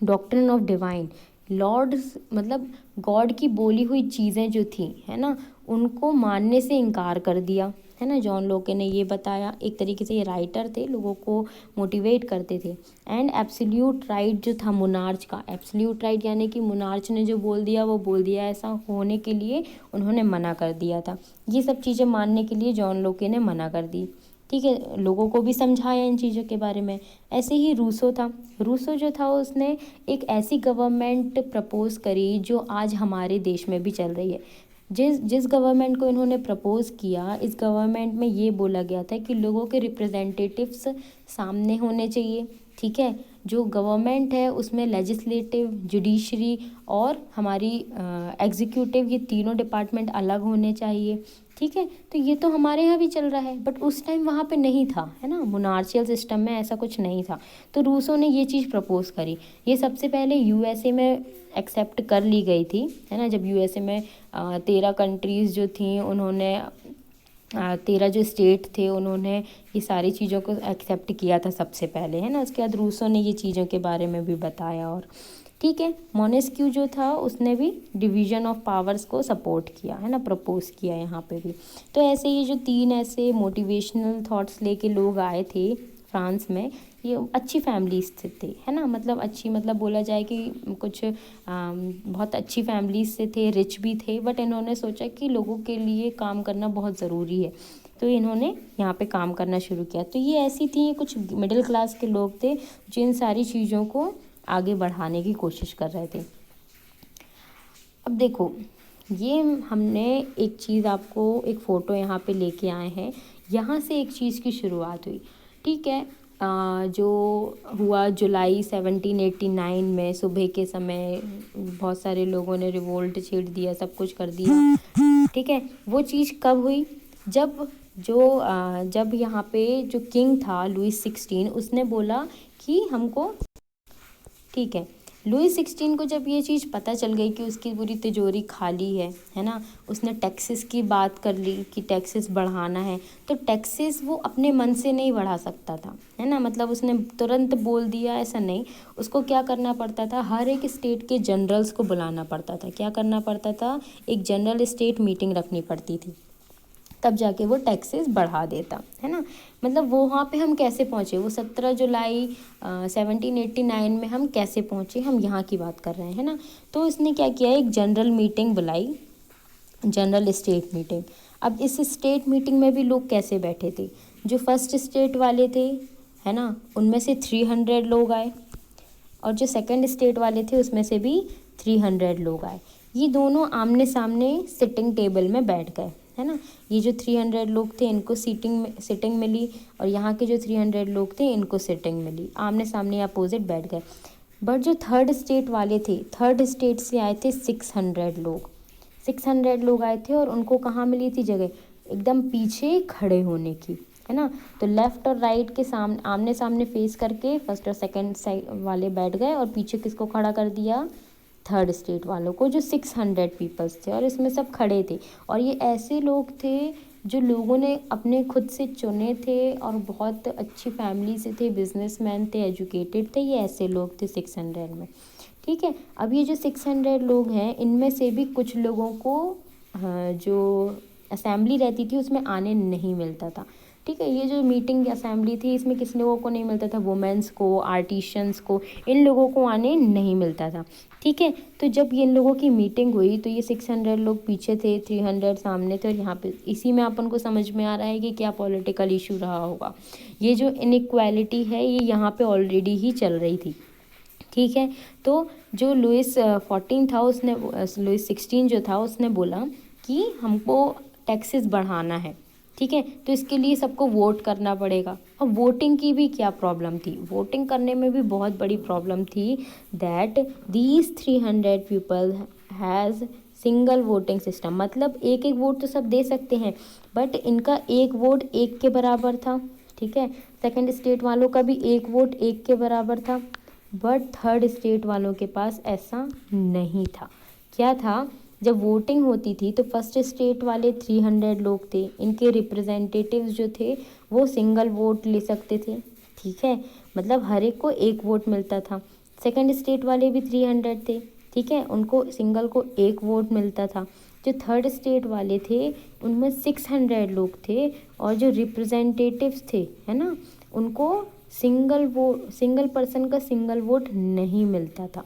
डॉक्ट्रिन ऑफ डिवाइन, लॉर्ड्स मतलब गॉड की बोली हुई चीज़ें जो थी, है ना, उनको मानने से इनकार कर दिया। है ना, जॉन लोके ने ये बताया, एक तरीके से ये राइटर थे, लोगों को मोटिवेट करते थे। एंड एब्सोल्यूट राइट जो था मोनार्च का, एब्सोल्यूट राइट यानी कि मोनार्च ने जो बोल दिया वो बोल दिया, ऐसा होने के लिए उन्होंने मना कर दिया था। ये सब चीज़ें मानने के लिए जॉन लोके ने मना कर दी। ठीक है, लोगों को भी समझाया इन चीज़ों के बारे में। ऐसे ही रूसो था, रूसो जो था उसने एक ऐसी गवर्नमेंट प्रपोज़ करी जो आज हमारे देश में भी चल रही है। जिस जिस गवर्नमेंट को इन्होंने प्रपोज़ किया, इस गवर्नमेंट में ये बोला गया था कि लोगों के रिप्रेजेंटेटिव्स सामने होने चाहिए। ठीक है, जो गवर्नमेंट है उसमें लेजिस्लेटिव, जुडिशरी और हमारी एग्जीक्यूटिव, ये तीनों डिपार्टमेंट अलग होने चाहिए। ठीक है, तो ये तो हमारे यहाँ भी चल रहा है, बट उस टाइम वहाँ पे नहीं था। है ना, मोनार्शियल सिस्टम में ऐसा कुछ नहीं था। तो रूसों ने ये चीज़ प्रपोज़ करी। ये सबसे पहले यूएसए में एक्सेप्ट कर ली गई थी। है ना, जब यूएसए में 13 कंट्रीज़ जो थी, उन्होंने 13 जो स्टेट थे, उन्होंने ये सारी चीज़ों को एक्सेप्ट किया था सबसे पहले। है ना, उसके बाद रूसों ने ये चीज़ों के बारे में भी बताया। और ठीक है, मोनेस्क्यू जो था उसने भी डिवीज़न ऑफ पावर्स को सपोर्ट किया, है ना, प्रपोज किया यहाँ पे भी। तो ऐसे ये जो 3 ऐसे मोटिवेशनल थॉट्स लेके लोग आए थे फ्रांस में, ये अच्छी फैमिलीज से थे। है ना, मतलब अच्छी, मतलब बोला जाए कि कुछ बहुत अच्छी फैमिलीज से थे, रिच भी थे, बट इन्होंने सोचा कि लोगों के लिए काम करना बहुत ज़रूरी है, तो इन्होंने यहाँ पे काम करना शुरू किया। तो ये ऐसी थी, कुछ मिडिल क्लास के लोग थे जो इन सारी चीज़ों को आगे बढ़ाने की कोशिश कर रहे थे। अब देखो, ये हमने एक चीज़, आपको एक फ़ोटो यहाँ पे लेके आए हैं, यहाँ से एक चीज़ की शुरुआत हुई। ठीक है, जो हुआ जुलाई 1789 में सुबह के समय, बहुत सारे लोगों ने रिवोल्ट छेड़ दिया, सब कुछ कर दिया। ठीक है, वो चीज़ कब हुई, जब यहाँ पे जो किंग था लुईस 16, उसने बोला कि हमको, ठीक है, लुई 16 को जब ये चीज़ पता चल गई कि उसकी पूरी तिजोरी खाली है ना, उसने टैक्सेस की बात कर ली कि टैक्सेस बढ़ाना है, तो टैक्सेस वो अपने मन से नहीं बढ़ा सकता था, है ना, मतलब उसने तुरंत बोल दिया ऐसा नहीं, उसको क्या करना पड़ता था, हर एक स्टेट के जनरल्स को बुलाना पड़ता था, क्या करना पड़ता था, एक जनरल स्टेट मीटिंग रखनी पड़ती थी, तब जाके वो टैक्सेस बढ़ा देता, है ना। मतलब वो वहाँ पे हम कैसे पहुँचे, वो 17 जुलाई 1789 में हम कैसे पहुँचे, हम यहाँ की बात कर रहे हैं, है ना। तो इसने क्या किया, एक जनरल मीटिंग बुलाई, जनरल स्टेट मीटिंग। अब इस स्टेट मीटिंग में भी लोग कैसे बैठे थे, जो फर्स्ट स्टेट वाले थे, है ना, उनमें से 300 लोग आए, और जो सेकंड स्टेट वाले थे उसमें से भी 300 लोग आए। ये दोनों आमने सामने सिटिंग टेबल में बैठ गए, है ना। ये जो 300 लोग थे इनको सिटिंग मिली, और यहाँ के जो 300 लोग थे इनको सिटिंग मिली, आमने सामने अपोजिट बैठ गए। बट जो थर्ड स्टेट वाले थे, थर्ड स्टेट से आए थे 600 लोग आए थे, और उनको कहाँ मिली थी जगह, एकदम पीछे खड़े होने की, है ना। तो लेफ्ट और राइट के सामने आमने सामने फेस करके फर्स्ट और सेकंड साइड वाले बैठ गए, और पीछे किसको खड़ा कर दिया, थर्ड स्टेट वालों को, जो 600 पीपल्स थे, और इसमें सब खड़े थे। और ये ऐसे लोग थे जो लोगों ने अपने खुद से चुने थे, और बहुत अच्छी फैमिली से थे, बिजनेसमैन थे, एजुकेटेड थे, ये ऐसे लोग थे 600 में, ठीक है। अब ये जो 600 लोग हैं, इनमें से भी कुछ लोगों को जो असेंबली रहती थी उसमें आने नहीं मिलता था, ठीक है। ये जो मीटिंग असेंबली थी इसमें किस लोगों को नहीं मिलता था, वुमेंस को, आर्टिशंस को, इन लोगों को आने नहीं मिलता था, ठीक है। तो जब ये इन लोगों की मीटिंग हुई तो ये 600 लोग पीछे थे, 300 सामने थे, और यहाँ पे इसी में अपन को समझ में आ रहा है कि क्या पॉलिटिकल इशू रहा होगा। ये जो इनइक्वालिटी है ये यहाँ पे ऑलरेडी ही चल रही थी, ठीक है। तो जो लुइस 14 था, उसने लुइस 16 जो था उसने बोला कि हमको टैक्सेस बढ़ाना है, ठीक है। तो इसके लिए सबको वोट करना पड़ेगा, और वोटिंग की भी क्या प्रॉब्लम थी, वोटिंग करने में भी बहुत बड़ी प्रॉब्लम थी, that these 300 people has single voting system, मतलब एक एक वोट तो सब दे सकते हैं, बट इनका एक वोट एक के बराबर था, ठीक है। सेकंड स्टेट वालों का भी एक वोट एक के बराबर था, बट थर्ड स्टेट वालों के पास ऐसा नहीं था। क्या था, जब वोटिंग होती थी तो फर्स्ट स्टेट वाले 300 लोग थे, इनके रिप्रेजेंटेटिव्स जो थे वो सिंगल वोट ले सकते थे, ठीक है, मतलब हर एक को एक वोट मिलता था। सेकंड स्टेट वाले भी 300 थे, ठीक है, उनको सिंगल को एक वोट मिलता था। जो थर्ड स्टेट वाले थे उनमें 600 लोग थे, और जो रिप्रेजेंटेटिव्स थे, है ना, उनको सिंगल पर्सन का सिंगल वोट नहीं मिलता था,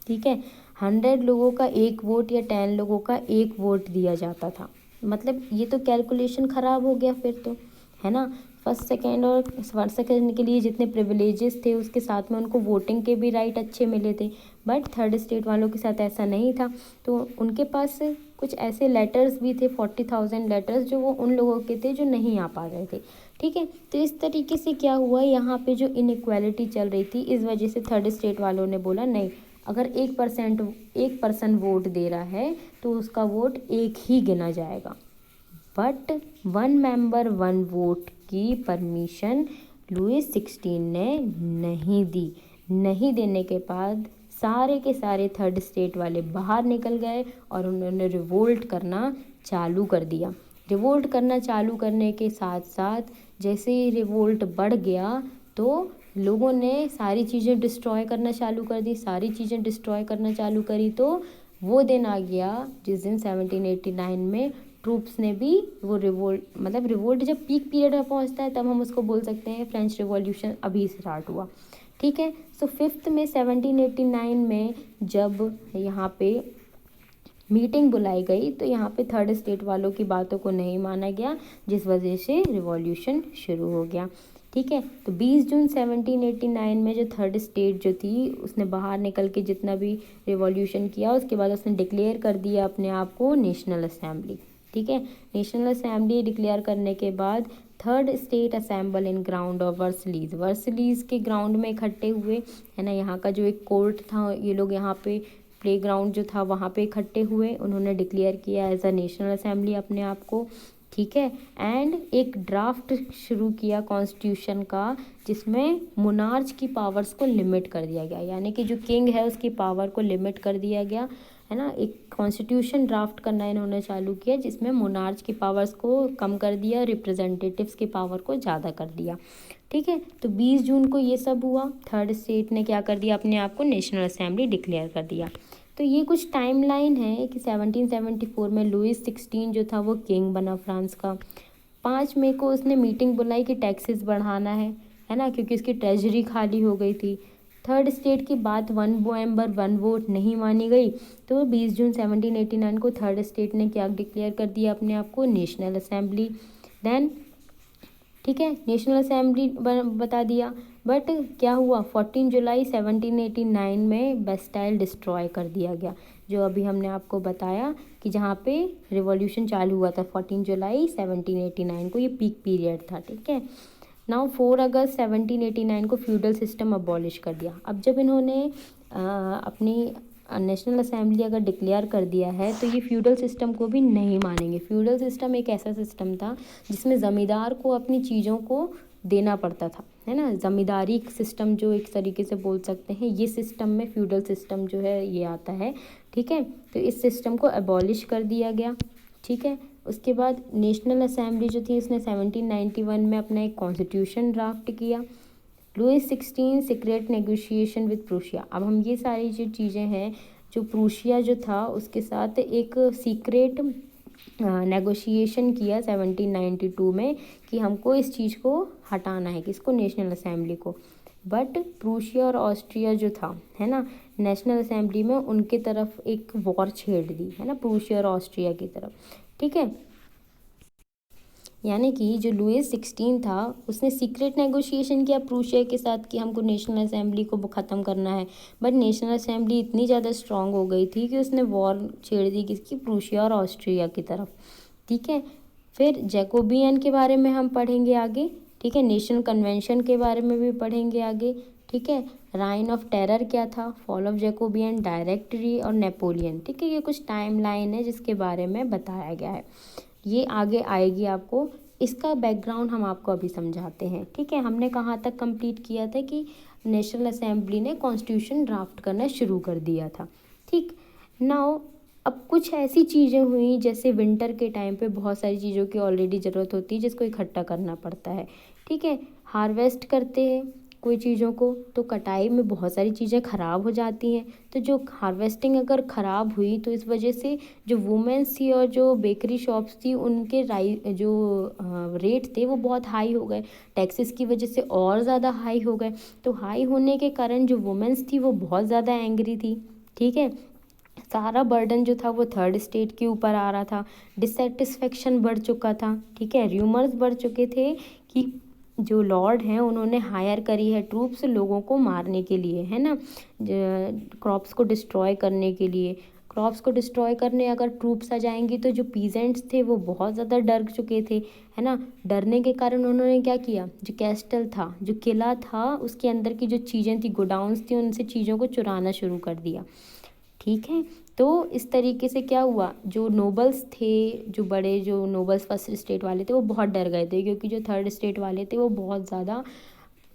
ठीक है। 100 लोगों का एक वोट या 10 लोगों का एक वोट दिया जाता था, मतलब ये तो कैलकुलेशन ख़राब हो गया फिर तो, है ना। फर्स्ट सेकेंड और फर्स्ट सेकेंड के लिए जितने प्रिविलेजेस थे उसके साथ में उनको वोटिंग के भी राइट अच्छे मिले थे, बट थर्ड स्टेट वालों के साथ ऐसा नहीं था। तो उनके पास कुछ ऐसे लेटर्स भी थे, 40,000 लेटर्स, जो वो उन लोगों के थे जो नहीं आ पा रहे थे, ठीक है। तो इस तरीके से क्या हुआ, यहाँ पे जो इनइक्वालिटी चल रही थी, इस वजह से थर्ड स्टेट वालों ने बोला नहीं, अगर 1 पर्सन वोट दे रहा है तो उसका वोट एक ही गिना जाएगा, बट 1 मेंबर 1 वोट की परमिशन लुइस 16 ने नहीं दी। नहीं देने के बाद सारे के सारे थर्ड स्टेट वाले बाहर निकल गए, और उन्होंने रिवोल्ट करना चालू कर दिया। रिवोल्ट करना चालू करने के साथ साथ जैसे ही रिवोल्ट बढ़ गया तो लोगों ने सारी चीज़ें डिस्ट्रॉय करना चालू कर दी, सारी चीज़ें डिस्ट्रॉय करना चालू करी। तो वो दिन आ गया जिस दिन 1789 में ट्रूप्स ने भी वो रिवोल्ट, मतलब रिवोल्ट जब पीक पीरियड में पहुंचता है तब हम उसको बोल सकते हैं फ्रेंच रिवॉल्यूशन अभी स्टार्ट हुआ, ठीक है। सो 5 में 1789 में जब यहाँ पे मीटिंग बुलाई गई तो यहाँ पे थर्ड स्टेट वालों की बातों को नहीं माना गया, जिस वजह से रिवॉल्यूशन शुरू हो गया, ठीक है। तो 20 जून 1789 में जो थर्ड स्टेट जो थी उसने बाहर निकल के जितना भी रिवॉल्यूशन किया, उसके बाद उसने डिक्लेयर कर दिया अपने आप को नेशनल असेंबली, ठीक है। नेशनल असेंबली डिक्लेयर करने के बाद third state assemble in ground of Versailles, Versailles के ग्राउंड में इकट्ठे हुए, है ना। यहाँ का जो एक कोर्ट था, ये लोग यहाँ पे प्लेग्राउंड जो था वहाँ पे इकट्ठे हुए, उन्होंने डिक्लेयर किया एज अ नेशनल असेंबली अपने आप को, ठीक है। एंड एक ड्राफ्ट शुरू किया कॉन्स्टिट्यूशन का, जिसमें मोनार्च की पावर्स को लिमिट कर दिया गया, यानी कि जो किंग है उसकी पावर को लिमिट कर दिया गया है ना। एक कॉन्स्टिट्यूशन ड्राफ्ट करना इन्होंने चालू किया, जिसमें मोनार्च की पावर्स को कम कर दिया, रिप्रेजेंटेटिव्स की पावर को ज़्यादा कर दिया। ठीक है, तो 20 जून को ये सब हुआ। थर्ड स्टेट ने क्या कर दिया, अपने आप को नेशनल असेंबली डिक्लेयर कर दिया। तो ये कुछ टाइमलाइन है कि 1774 में लुइस 16 जो था वो किंग बना फ्रांस का। 5 मई को उसने मीटिंग बुलाई कि टैक्सेस बढ़ाना है ना, क्योंकि उसकी ट्रेजरी खाली हो गई थी। थर्ड स्टेट की बात 1 नवंबर 1 वोट नहीं मानी गई, तो 20 जून 1789 को थर्ड स्टेट ने क्या डिक्लेयर कर दिया, अपने आप को नेशनल असेंबली। देन ठीक है, नेशनल असेंबली बता दिया। बट क्या हुआ, 14 जुलाई 1789 में बेस्टाइल डिस्ट्रॉय कर दिया गया, जो अभी हमने आपको बताया कि जहाँ पे रिवॉल्यूशन चालू हुआ था 14 जुलाई 1789 को, ये पीक पीरियड था। ठीक है, नाउ 4 अगस्त 1789 को फ्यूडल सिस्टम अबॉलिश कर दिया। अब जब इन्होंने अपनी नेशनल असेंबली अगर डिक्लेयर कर दिया है, तो ये फ्यूडल सिस्टम को भी नहीं मानेंगे। फ्यूडल सिस्टम एक ऐसा सिस्टम था जिसमें ज़मींदार को अपनी चीज़ों को देना पड़ता था, है ना। ज़मींदारी सिस्टम जो एक तरीके से बोल सकते हैं, ये सिस्टम में फ्यूडल सिस्टम जो है ये आता है। ठीक है, तो इस सिस्टम को अबॉलिश कर दिया गया। ठीक है, उसके बाद नेशनल असेंबली जो थी उसने 1791 में अपना एक कॉन्स्टिट्यूशन ड्राफ्ट किया। Louis 16 secret negotiation with Prussia. अब हम ये सारी जो चीज़ें हैं, जो प्रूशिया जो था उसके साथ एक सीक्रेट नेगोशिएशन किया 1792 में कि हमको इस चीज़ को हटाना है, किसको, नेशनल असेंबली को। बट प्रूशिया और ऑस्ट्रिया जो था, है ना, नेशनल असेंबली में उनके तरफ एक वॉर छेड़ दी, है ना, प्रूशिया और ऑस्ट्रिया की तरफ। ठीक है, यानी कि जो लुइस 16 था उसने सीक्रेट नेगोशिएशन किया प्रूशिया के साथ कि हमको नेशनल असेंबली को ख़त्म करना है। बट नेशनल असेंबली इतनी ज़्यादा स्ट्रांग हो गई थी कि उसने वॉर छेड़ दी, किसकी, प्रूशिया और ऑस्ट्रिया की तरफ। ठीक है, फिर जैकोबियन के बारे में हम पढ़ेंगे आगे। ठीक है, नेशनल कन्वेंशन के बारे में भी पढ़ेंगे आगे। ठीक है, राइन ऑफ टेरर क्या था, फॉल ऑफ जैकोबियन, डायरेक्टरी और नेपोलियन। ठीक है, ये कुछ टाइम लाइन है जिसके बारे में बताया गया है, ये आगे आएगी आपको। इसका बैकग्राउंड हम आपको अभी समझाते हैं। ठीक है, हमने कहाँ तक कंप्लीट किया था कि नेशनल असेंबली ने कॉन्स्टिट्यूशन ड्राफ्ट करना शुरू कर दिया था। ठीक, नाउ अब कुछ ऐसी चीज़ें हुई, जैसे विंटर के टाइम पे बहुत सारी चीज़ों की ऑलरेडी ज़रूरत होती है जिसको इकट्ठा करना पड़ता है। ठीक है, हार्वेस्ट करते हैं कोई चीज़ों को, तो कटाई में बहुत सारी चीज़ें ख़राब हो जाती हैं। तो जो हार्वेस्टिंग अगर ख़राब हुई तो इस वजह से जो वुमेंस थी और जो बेकरी शॉप्स थी उनके जो रेट थे वो बहुत हाई हो गए, टैक्सेस की वजह से और ज़्यादा हाई हो गए। तो हाई होने के कारण जो वुमेंस थी वो बहुत ज़्यादा एंग्री थी। ठीक है, सारा बर्डन जो था वो थर्ड स्टेट के ऊपर आ रहा था, डिससेटिस्फेक्शन बढ़ चुका था। ठीक है, र्यूमर्स बढ़ चुके थे कि जो लॉर्ड हैं उन्होंने हायर करी है ट्रूप्स लोगों को मारने के लिए, है ना, क्रॉप्स को डिस्ट्रॉय करने के लिए। क्रॉप्स को डिस्ट्रॉय करने अगर ट्रूप्स आ जाएंगी तो जो पीजेंट्स थे वो बहुत ज़्यादा डर चुके थे, है ना। डरने के कारण उन्होंने क्या किया, जो कैस्टल था, जो किला था, उसके अंदर की जो चीज़ें थी, गोडाउन्स थी, उनसे चीज़ों को चुराना शुरू कर दिया। ठीक है, तो इस तरीके से क्या हुआ, जो नोबल्स थे, जो बड़े जो नोबल्स फर्स्ट स्टेट वाले थे वो बहुत डर गए थे, क्योंकि जो थर्ड स्टेट वाले थे वो बहुत ज़्यादा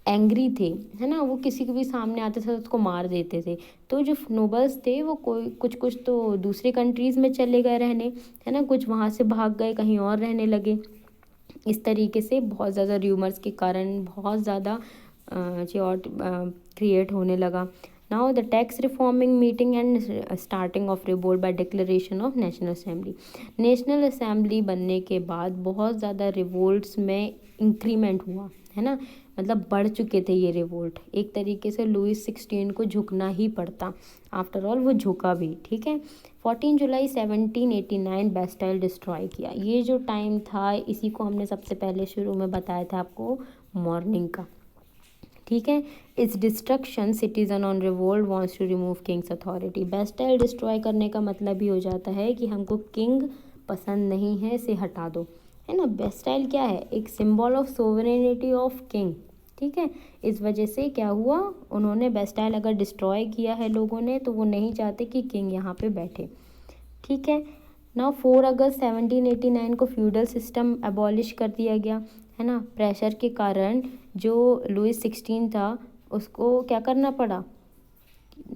एंग्री थे, है ना। वो किसी के भी सामने आते थे तो उसको मार देते थे। तो जो नोबल्स थे वो कोई कुछ कुछ तो दूसरे कंट्रीज़ में चले गए रहने, है ना, कुछ वहाँ से भाग गए, कहीं और रहने लगे। इस तरीके से बहुत ज़्यादा र्यूमर्स के कारण बहुत ज़्यादा चॉट क्रिएट होने लगा। Now the tax reforming meeting and starting of revolt by declaration of national assembly. National assembly बनने के बाद बहुत ज़्यादा रिवोल्ट्स में इंक्रीमेंट हुआ, है ना, मतलब बढ़ चुके थे ये रिवोल्ट। एक तरीके से लुइस 16 को झुकना ही पड़ता, आफ्टर ऑल वो झुका भी। ठीक है, 14 जुलाई 1789 बेस्टाइल डिस्ट्रॉय किया। ये जो टाइम था इसी को हमने सबसे पहले शुरू में बताया था आपको, मॉर्निंग का। ठीक है, it's destruction citizen on revolt wants to remove king's authority. Bastille destroy करने का मतलब ही हो जाता है कि हमको किंग पसंद नहीं है, इसे हटा दो, है ना। बेस्टाइल क्या है, एक symbol of sovereignty of king. ठीक है, इस वजह से क्या हुआ, उन्होंने बेस्टाइल अगर डिस्ट्रॉय किया है लोगों ने, तो वो नहीं चाहते कि किंग यहाँ पे बैठे। ठीक है, नाउ 4 अगस्त 1789 को फ्यूडल सिस्टम अबॉलिश कर दिया गया, है ना। प्रेशर के कारण जो लुइस 16 था उसको क्या करना पड़ा,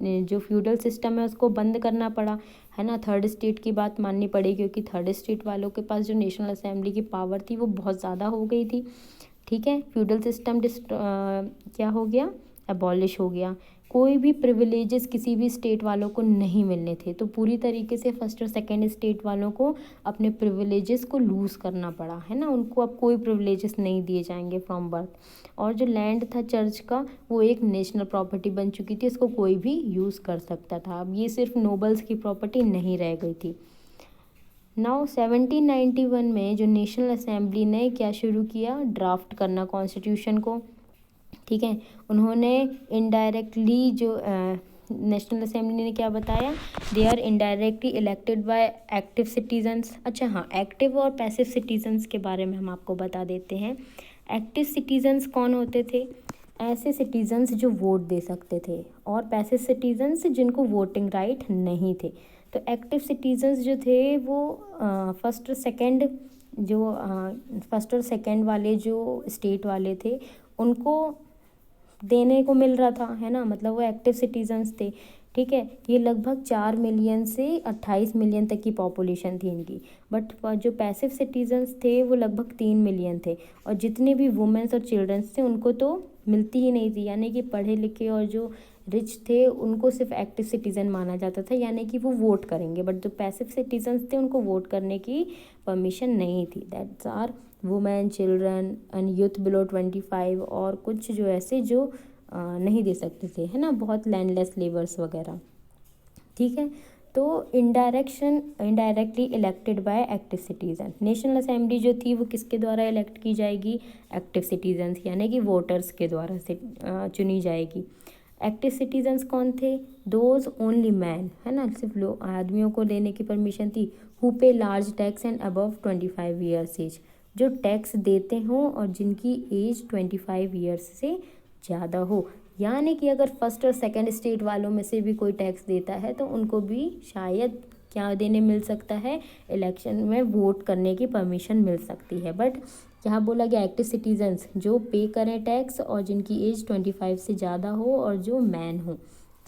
जो फ्यूडल सिस्टम है उसको बंद करना पड़ा, है ना। थर्ड स्टेट की बात माननी पड़ी क्योंकि थर्ड स्टेट वालों के पास जो नेशनल असेंबली की पावर थी वो बहुत ज़्यादा हो गई थी, ठीक है। फ्यूडल सिस्टम क्या हो गया, अबॉलिश हो गया। कोई भी प्रिविलेजेस किसी भी स्टेट वालों को नहीं मिलने थे, तो पूरी तरीके से फर्स्ट और सेकंड स्टेट वालों को अपने प्रिविलेजेस को लूज़ करना पड़ा, है ना। उनको अब कोई प्रिविलेजेस नहीं दिए जाएंगे फ्रॉम बर्थ। और जो लैंड था चर्च का वो एक नेशनल प्रॉपर्टी बन चुकी थी, इसको कोई भी यूज़ कर सकता था। अब ये सिर्फ नोबल्स की प्रॉपर्टी नहीं रह गई थी। नाउ 1791 में जो नेशनल असेंबली ने क्या शुरू किया, ड्राफ्ट करना कॉन्स्टिट्यूशन को, ठीक है। उन्होंने इनडायरेक्टली जो नेशनल असेंबली ने क्या बताया, they are indirectly elected by active citizens. अच्छा हाँ, एक्टिव और पैसिव सिटीजन्स के बारे में हम आपको बता देते हैं। एक्टिव सिटीजन्स कौन होते थे, ऐसे सिटीजन्स जो वोट दे सकते थे, और पैसिव सिटीजन्स जिनको वोटिंग राइट नहीं थे। तो एक्टिव सिटीजन्स जो थे वो फर्स्ट और सेकंड वाले जो स्टेट वाले थे उनको देने को मिल रहा था, है ना, मतलब वो एक्टिव सिटीजन्स थे, ठीक है। ये लगभग 4 मिलियन से 28 मिलियन तक की पॉपुलेशन थी इनकी। बट जो पैसिव सिटीजन्स थे वो लगभग 3 मिलियन थे, और जितने भी वुमेन्स और चिल्ड्रंस थे उनको तो मिलती ही नहीं थी, यानी कि पढ़े लिखे और जो रिच थे उनको सिर्फ एक्टिव सिटीज़न माना जाता था, यानी कि वो वोट करेंगे। बट जो पैसिव सिटीजन्स थे उनको वोट करने की परमिशन नहीं थी। That's are women, children and youth below 25, और कुछ जो ऐसे जो नहीं दे सकते थे, है ना, बहुत लैंडलेस लेबर्स वगैरह, ठीक है। तो indirectly elected by active citizen. National assembly जो थी वो किसके द्वारा इलेक्ट की जाएगी, एक्टिव सिटीजन्स यानी कि वोटर्स के द्वारा से चुनी जाएगी। एक्टिव सिटीजन्स कौन थे, दोज ओनली मैन, है ना, सिर्फ लोग आदमियों को लेने की परमिशन थी, who pay large tax and above 25 years age, जो टैक्स देते हों और जिनकी एज 25 ईयर्स से ज़्यादा हो। यानी कि अगर फर्स्ट और सेकंड स्टेट वालों में से भी कोई टैक्स देता है तो उनको भी शायद क्या देने मिल सकता है, इलेक्शन में वोट करने की परमिशन मिल सकती है। बट यहाँ बोला गया एक्टिव सिटीजन्स जो पे करें टैक्स और जिनकी एज 25 से ज़्यादा हो और जो मैन हो,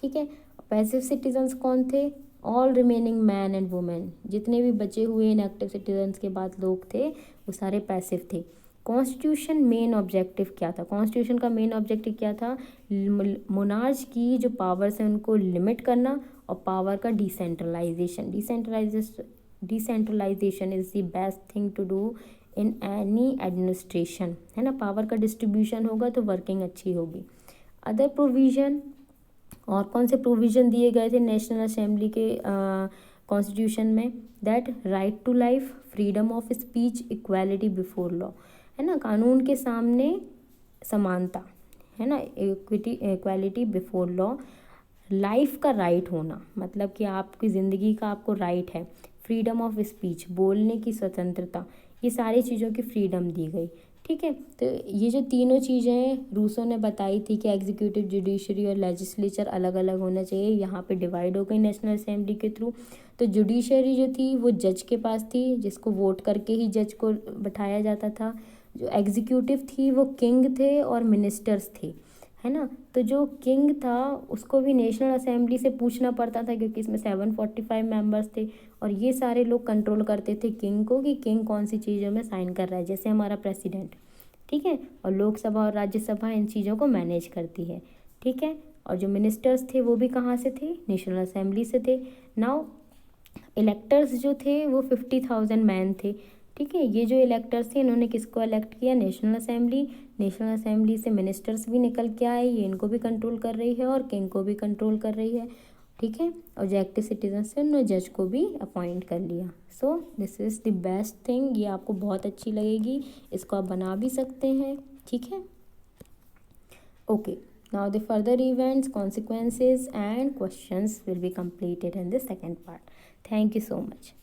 ठीक है। पैसिव सिटीजन्स कौन थे, all remaining man and women, जितने भी बचे हुए इनएक्टिव सिटीजन्स के बाद लोग थे वो सारे पैसिव थे। कॉन्स्टिट्यूशन मेन ऑब्जेक्टिव क्या था, कॉन्स्टिट्यूशन का मेन ऑब्जेक्टिव क्या था, मोनार्च की जो पावर्स हैं उनको लिमिट करना और पावर का decentralization is the best thing to do in any administration, है ना। पावर का डिस्ट्रीब्यूशन होगा तो वर्किंग अच्छी होगी। अदर प्रोविज़न, और कौन से प्रोविज़न दिए गए थे नेशनल असेंबली के कॉन्स्टिट्यूशन में, that right to life, freedom of speech, equality before law, है ना, कानून के सामने समानता, है ना, इक्वालिटी बिफोर लॉ, लाइफ का राइट होना, मतलब कि आपकी ज़िंदगी का आपको राइट है, फ्रीडम ऑफ स्पीच, बोलने की स्वतंत्रता, ये सारी चीज़ों की फ्रीडम दी गई, ठीक है। तो ये जो तीनों चीज़ें रूसो ने बताई थी कि एग्जीक्यूटिव, जुडिशरी और लेजिस्लेचर अलग अलग होना चाहिए, यहाँ पे डिवाइड हो गई नेशनल असेंबली के थ्रू। तो जुडिशरी जो थी वो जज के पास थी, जिसको वोट करके ही जज को बैठाया जाता था। जो एग्जीक्यूटिव थी वो किंग थे और मिनिस्टर्स थे, है ना। तो जो किंग था उसको भी नेशनल असेंबली से पूछना पड़ता था क्योंकि इसमें 745 मेंबर्स थे, और ये सारे लोग कंट्रोल करते थे किंग को कि किंग कौन सी चीज़ों में साइन कर रहा है, जैसे हमारा प्रेसिडेंट, ठीक है। और लोकसभा और राज्यसभा इन चीज़ों को मैनेज करती है, ठीक है। और जो मिनिस्टर्स थे वो भी कहाँ से थे, नेशनल असेंबली से थे। नाउ इलेक्टर्स जो थे वो 50,000 मैन थे, ठीक है। ये जो इलेक्टर्स थे इन्होंने किसको इलेक्ट किया, नेशनल असेंबली। नेशनल असेंबली से मिनिस्टर्स भी निकल के आए, ये इनको भी कंट्रोल कर रही है और किंग को भी कंट्रोल कर रही है, ठीक है। और जो एक्टिव सिटीजन से उन्होंने जज को भी अपॉइंट कर लिया। So this is the best thing, ये आपको बहुत अच्छी लगेगी, इसको आप बना भी सकते हैं, ठीक है। Okay, now the further events, consequences and questions will be completed in the second part. Thank you so much.